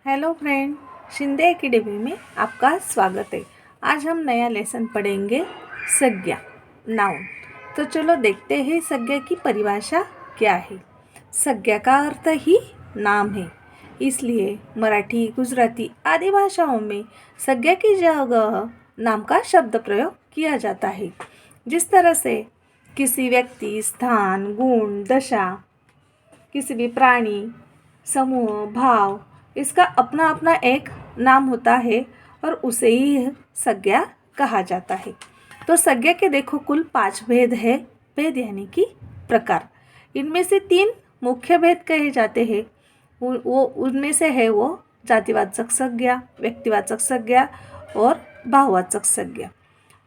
Hello friend, Shinde academy में आपका स्वागत है। आज हम नया लेसन पढ़ेंगे संज्ञा, नाउन। तो चलो देखते हैं संज्ञा की परिभाषा क्या है। संज्ञा का अर्थ ही नाम है, इसलिए मराठी, गुजराती आदि भाषाओं में संज्ञा की जगह नाम का शब्द प्रयोग किया जाता है। जिस तरह से किसी व्यक्ति, स्थान, गुण, दशा, किसी भी प्राणी, समूह, भाव, इसका अपना अपना एक नाम होता है और उसे ही संज्ञा कहा जाता है। तो संज्ञा के देखो कुल 5 भेद है। भेद यानी कि प्रकार। इनमें से 3 मुख्य भेद कहे जाते हैं। उनमें से है वो जातिवाचक संज्ञा, व्यक्तिवाचक संज्ञा और भाववाचक संज्ञा।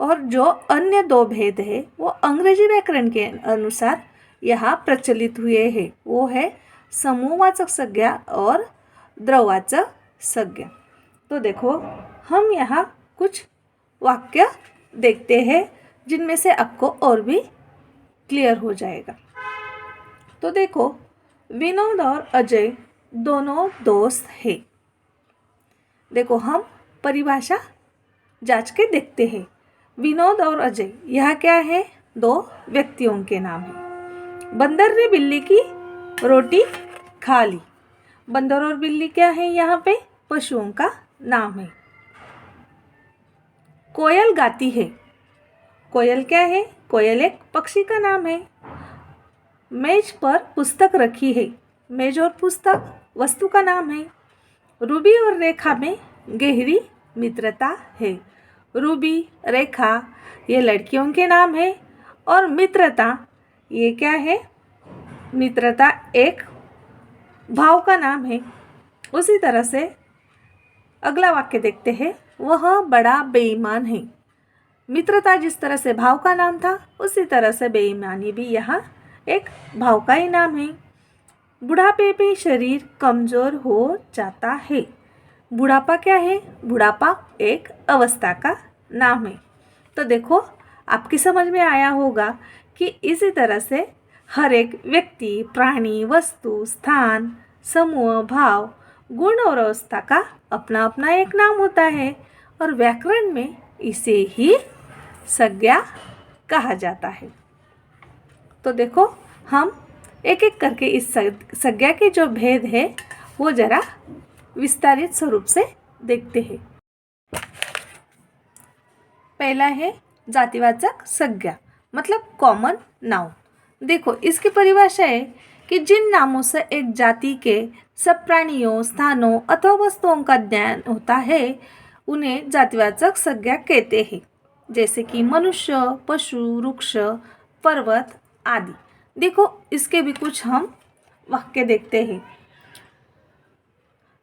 और जो अन्य 2 भेद है वो अंग्रेजी व्याकरण के अनुसार यहाँ प्रचलित हुए हैं। वो है समूहवाचक संज्ञा और द्रववाचक संज्ञा। तो देखो हम यहाँ कुछ वाक्य देखते हैं जिनमें से आपको और भी क्लियर हो जाएगा। तो देखो, विनोद और अजय दोनों दोस्त हैं। देखो हम परिभाषा जांच के देखते हैं। विनोद और अजय यह क्या है? 2 व्यक्तियों के नाम हैं। बंदर ने बिल्ली की रोटी खा ली। बंदर और बिल्ली क्या है? यहाँ पे पशुओं का नाम है। कोयल गाती है। कोयल क्या है? कोयल एक पक्षी का नाम है। मेज पर पुस्तक रखी है। मेज और पुस्तक वस्तु का नाम है। रूबी और रेखा में गहरी मित्रता है। रूबी, रेखा ये लड़कियों के नाम है और मित्रता ये क्या है? मित्रता एक भाव का नाम है। उसी तरह से अगला वाक्य देखते हैं। वह बड़ा बेईमान है। मित्रता जिस तरह से भाव का नाम था, उसी तरह से बेईमानी भी यहाँ एक भाव का ही नाम है। बुढ़ापे पे शरीर कमज़ोर हो जाता है। बुढ़ापा क्या है? बुढ़ापा एक अवस्था का नाम है। तो देखो आपकी समझ में आया होगा कि इसी तरह से हर एक व्यक्ति, प्राणी, वस्तु, स्थान, समूह, भाव, गुण और अवस्था का अपना अपना एक नाम होता है और व्याकरण में इसे ही संज्ञा कहा जाता है। तो देखो हम एक एक करके इस संज्ञा के जो भेद है वो जरा विस्तारित स्वरूप से देखते हैं। पहला है जातिवाचक संज्ञा, मतलब कॉमन नाउन। देखो इसकी परिभाषा है कि जिन नामों से एक जाति के सब प्राणियों, स्थानों अथवा वस्तुओं का ज्ञान होता है उन्हें जातिवाचक संज्ञा कहते हैं। जैसे कि मनुष्य, पशु, वृक्ष, पर्वत आदि। देखो इसके भी कुछ हम वाक्य देखते हैं।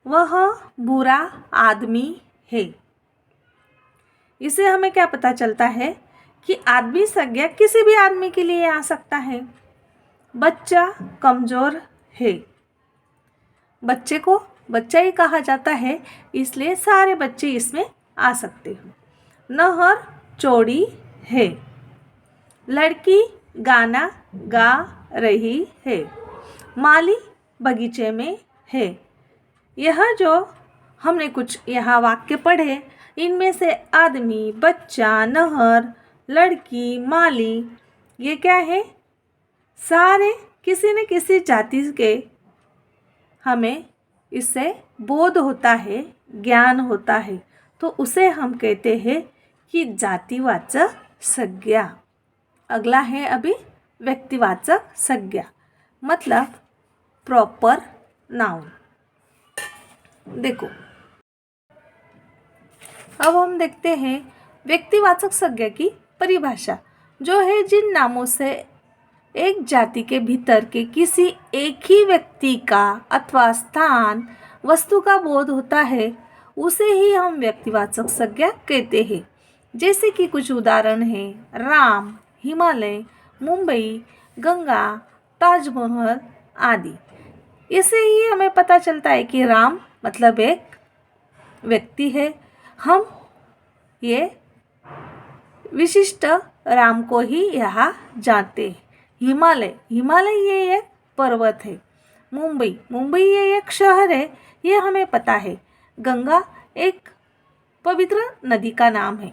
वह बुरा आदमी है। इससे हमें क्या पता चलता है कि आदमी संज्ञा किसी भी आदमी के लिए आ सकता है। बच्चा कमज़ोर है। बच्चे को बच्चा ही कहा जाता है, इसलिए सारे बच्चे इसमें आ सकते हैं। नहर चौड़ी है। लड़की गाना गा रही है। माली बगीचे में है। यह जो हमने कुछ यहाँ वाक्य पढ़े, इनमें से आदमी, बच्चा, नहर, लड़की, माली ये क्या है? सारे किसी न किसी जाति के हमें इससे बोध होता है, ज्ञान होता है। तो उसे हम कहते हैं कि जातिवाचक संज्ञा। अगला है अभी व्यक्तिवाचक संज्ञा, मतलब प्रॉपर नाउन। देखो अब हम देखते हैं व्यक्तिवाचक संज्ञा की परिभाषा, जो है जिन नामों से एक जाति के भीतर के किसी एक ही व्यक्ति का अथवा स्थान, वस्तु का बोध होता है उसे ही हम व्यक्तिवाचक संज्ञा कहते हैं। जैसे कि कुछ उदाहरण हैं: राम, हिमालय, मुंबई, गंगा, ताजमहल आदि। इससे ही हमें पता चलता है कि राम मतलब एक व्यक्ति है। हम ये विशिष्ट राम को ही यहाँ जानते हैं। हिमालय ये एक पर्वत है। मुंबई ये एक शहर है, ये हमें पता है। गंगा एक पवित्र नदी का नाम है।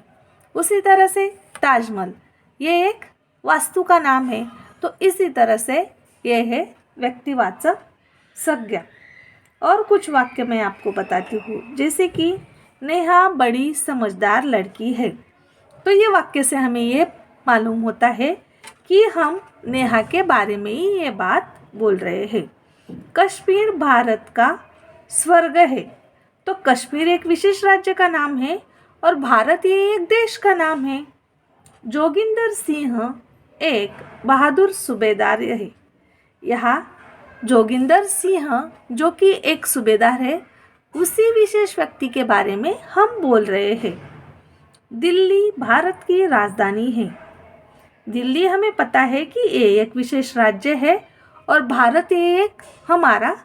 उसी तरह से ताजमहल ये एक वास्तु का नाम है। तो इसी तरह से ये है व्यक्तिवाचक संज्ञा। और कुछ वाक्य मैं आपको बताती हूँ, जैसे कि नेहा बड़ी समझदार लड़की है। तो ये वाक्य से हमें ये मालूम होता है कि हम नेहा के बारे में ही ये बात बोल रहे हैं। कश्मीर भारत का स्वर्ग है। तो कश्मीर एक विशेष राज्य का नाम है और भारत ये एक देश का नाम है। जोगिंदर सिंह एक बहादुर सूबेदार है। यहाँ जोगिंदर सिंह जो कि एक सूबेदार है, उसी विशेष व्यक्ति के बारे में हम बोल रहे हैं। दिल्ली भारत की राजधानी है। दिल्ली हमें पता है कि ये एक विशेष राज्य है और भारत ये एक हमारा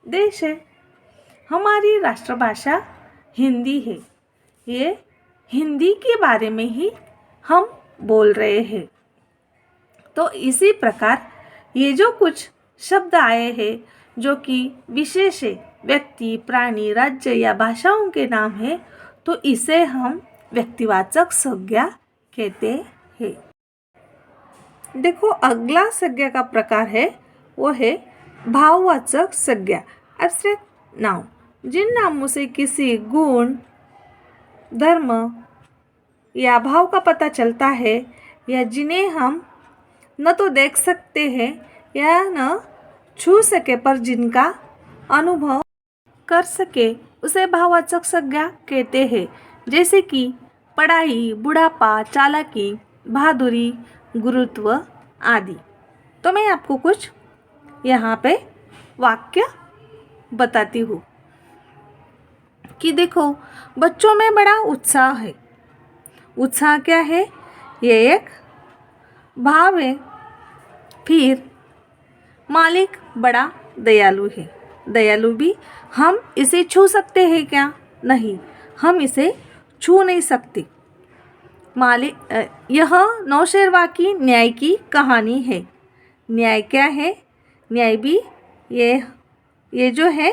देश है। हमारी राष्ट्रभाषा हिंदी है। ये हिंदी के बारे में ही हम बोल रहे हैं। तो इसी प्रकार ये जो कुछ शब्द आए हैं जो कि विशेष व्यक्ति, प्राणी, राज्य या भाषाओं के नाम है, तो इसे हम व्यक्तिवाचक संज्ञा कहते हैं। देखो अगला संज्ञा का प्रकार है वो है भाववाचक संज्ञा, एब्स्ट्रैक्ट नाउन। जिन नामों से किसी गुण, धर्म या भाव का पता चलता है या जिन्हें हम न तो देख सकते हैं या न छू सके पर जिनका अनुभव कर सके, उसे भाववाचक संज्ञा कहते हैं। जैसे कि पढ़ाई, बुढ़ापा, चालाकी, बहादुरी, गुरुत्व आदि। तो मैं आपको कुछ यहाँ पे वाक्य बताती हूँ कि देखो बच्चों में बड़ा उत्साह है। उत्साह क्या है? ये एक भाव है। फिर मालिक बड़ा दयालु है। दयालु भी हम इसे छू सकते हैं क्या? नहीं, हम इसे छू नहीं सकते। मालिक यह नौशेरवा की न्याय की कहानी है। न्याय क्या है? न्याय भी ये जो है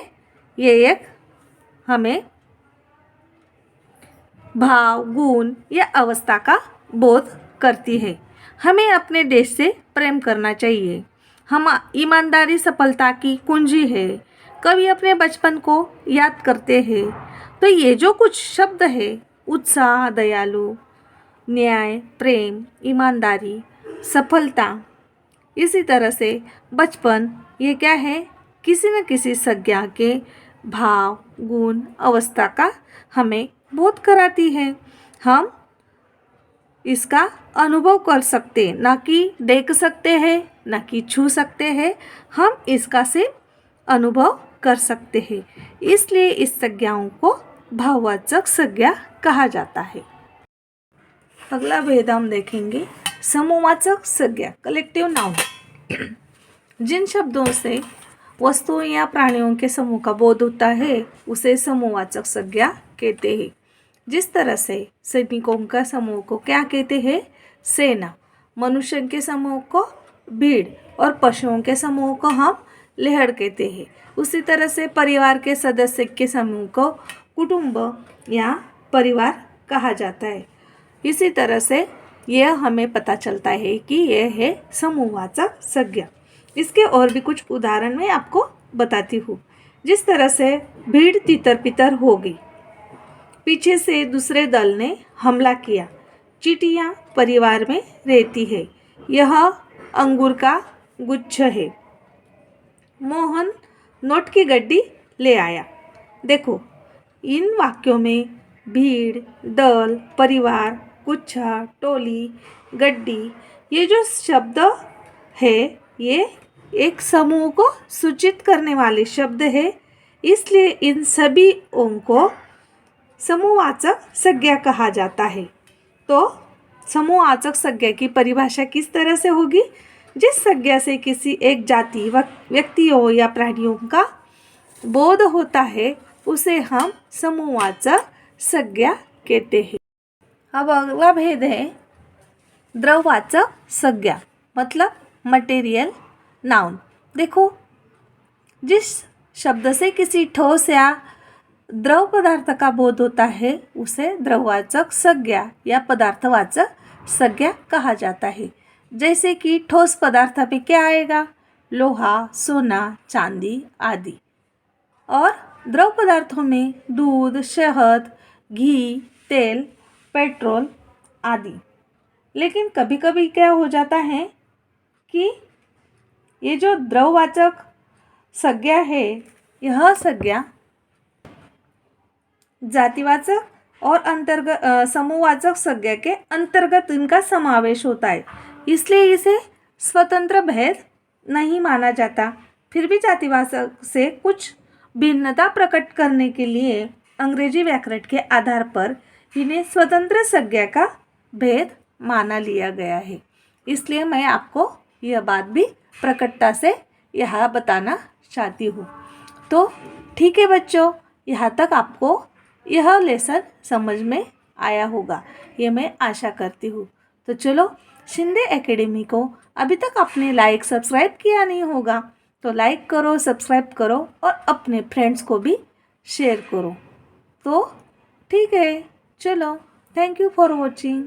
ये एक हमें भाव, गुण या अवस्था का बोध करती है। हमें अपने देश से प्रेम करना चाहिए। हम ईमानदारी सफलता की कुंजी है। कभी अपने बचपन को याद करते हैं। तो ये जो कुछ शब्द है, उत्साह, दयालु, न्याय, प्रेम, ईमानदारी, सफलता, इसी तरह से बचपन, ये क्या है? किसी न किसी संज्ञा के भाव, गुण, अवस्था का हमें बोध कराती है। हम इसका अनुभव कर सकते, ना कि देख सकते हैं, ना कि छू सकते हैं। हम इसका से अनुभव कर सकते हैं। इसलिए इस संज्ञाओं को भाववाचक संज्ञा कहा जाता है। अगला भेद हम देखेंगे समूहवाचक संज्ञा, कलेक्टिव नाउन। जिन शब्दों से वस्तुओं या प्राणियों के समूह का बोध होता है उसे समूहवाचक संज्ञा कहते हैं। जिस तरह से सैनिकों का समूह को क्या कहते हैं? सेना। मनुष्य के समूह को भीड़ और पशुओं के समूह को हम लेहड़ कहते हैं। उसी तरह से परिवार के सदस्य के समूह को कुटुंब या परिवार कहा जाता है। इसी तरह से यह हमें पता चलता है कि यह है समूहवाचक संज्ञा। इसके और भी कुछ उदाहरण मैं आपको बताती हूँ। जिस तरह से भीड़ तितर बितर हो गई, पीछे से दूसरे दल ने हमला किया। चींटियाँ परिवार में रहती है। यह अंगूर का गुच्छ है। मोहन नोट की गड्डी ले आया। देखो इन वाक्यों में भीड़, दल, परिवार, गुच्छा, टोली, गड्डी, ये जो शब्द है ये एक समूह को सूचित करने वाले शब्द है। इसलिए इन सभी को समूहवाचक संज्ञा कहा जाता है। तो समूहवाचक संज्ञा की परिभाषा किस तरह से होगी? जिस संज्ञा से किसी एक जाति, व्यक्तियों या प्राणियों का बोध होता है उसे हम समूहवाचक संज्ञा कहते हैं। अब अगला भेद है द्रववाचक संज्ञा, मतलब मटेरियल नाउन। देखो जिस शब्द से किसी ठोस या द्रव पदार्थ का बोध होता है उसे द्रववाचक संज्ञा या पदार्थवाचक संज्ञा कहा जाता है। जैसे कि ठोस पदार्थ पे क्या आएगा? लोहा, सोना, चांदी आदि। और द्रव पदार्थों में दूध, शहद, घी, तेल, पेट्रोल आदि। लेकिन कभी कभी क्या हो जाता है कि ये जो द्रववाचक संज्ञा है, यह संज्ञा जातिवाचक और समूहवाचक संज्ञा के अंतर्गत इनका समावेश होता है, इसलिए इसे स्वतंत्र भेद नहीं माना जाता। फिर भी जातिवाचक से कुछ भिन्नता प्रकट करने के लिए अंग्रेजी व्याकरण के आधार पर इन्हें स्वतंत्र संज्ञा का भेद माना लिया गया है। इसलिए मैं आपको यह बात भी प्रकटता से यहाँ बताना चाहती हूँ। तो ठीक है बच्चों, यहाँ तक आपको यह लेसन समझ में आया होगा, ये मैं आशा करती हूँ। तो चलो, शिंदे एकेडमी को अभी तक आपने लाइक सब्सक्राइब किया नहीं होगा तो लाइक करो, सब्सक्राइब करो और अपने फ्रेंड्स को भी शेयर करो। तो ठीक है, चलो, थैंक यू फॉर वॉचिंग।